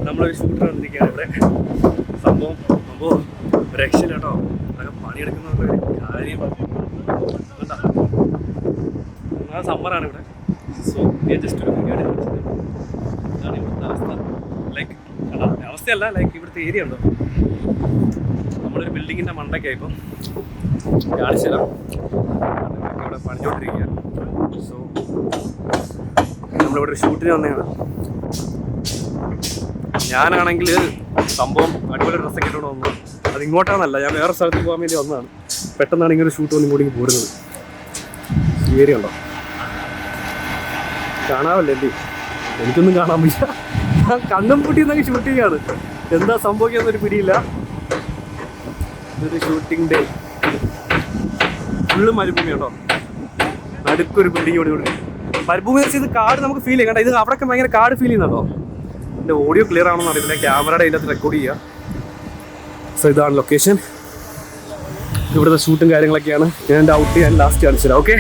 നമ്മളൊരു ഷൂട്ടർ വന്നിരിക്കുകയാണ് ഇവിടെ. സംഭവം രക്ഷയില്ല കേട്ടോ. അതൊക്കെ പണിയെടുക്കുന്ന കാര്യം കണ്ടോ. സമ്മറാണ് ഇവിടെ. സോ ഞാൻ ജസ്റ്റ് ഒരു വീഡിയോ കാണിച്ചത്. ഇതാണ് ഇവിടുത്തെ അവസ്ഥ. ലൈക്ക് അവസ്ഥയല്ല, ലൈക്ക് ഇവിടുത്തെ ഏരിയ ഉണ്ടോ. നമ്മളൊരു ബിൽഡിങ്ങിൻ്റെ മണ്ടയ്ക്കായി ഇപ്പം കാണിച്ചു തരാം. ഇവിടെ പണിഞ്ഞോണ്ടിരിക്കുകയാണ്. സോ നമ്മളിവിടെ ഒരു ഷൂട്ടിന് വന്നതാണ്. ഞാനാണെങ്കിൽ സംഭവം അടിപൊളി ഡ്രസ്സൊക്കെ ഇട്ടുകൊണ്ട് വന്നു. അത് ഇങ്ങോട്ടാണെന്നല്ല, ഞാൻ വേറെ സ്ഥലത്ത് പോകാൻ വേണ്ടി വന്നതാണ്. പെട്ടെന്നാണ് ഇങ്ങനെ ഷൂട്ട് ഒന്നും കൂടി പോരുന്നത്. ഏരിയ ഉണ്ടോ കാണാമല്ലേ എൻ്റെ? എനിക്കൊന്നും കാണാൻ പറ്റില്ല. ഞാൻ കണ്ണും പൂട്ടി എന്നൊക്കെ ഷൂട്ട് ചെയ്യാണ്. എന്താ സംഭവിക്കുന്നൊരു പിടിയില്ല. ഇതൊരു ഷൂട്ടിംഗ് ഡേ. ഫുള്ള് മരുഭൂമി കേട്ടോ. നടുക്കൊരു ബിൽഡിംഗ് ഓടി ഓടി മരുഭൂമി വെച്ച് ഇത് കാട് നമുക്ക് ഫീൽ ചെയ്യാം. ഇത് അവിടെയൊക്കെ ഭയങ്കര കാട് ഫീൽ ചെയ്യുന്നുണ്ടോ? എൻ്റെ ഓഡിയോ ക്ലിയർ ആണെന്ന് അറിയത്തില്ല. ക്യാമറയുടെ അതിൻ്റെ അകത്ത് റെക്കോർഡ് ചെയ്യുക. സോ ഇതാണ് ലൊക്കേഷൻ. ഇവിടുത്തെ ഷൂട്ടും കാര്യങ്ങളൊക്കെയാണ്. ഞാൻ എൻ്റെ ഔട്ട് ചെയ്യാൻ ലാസ്റ്റ് കാണിച്ചു തരാം. ഓക്കെ.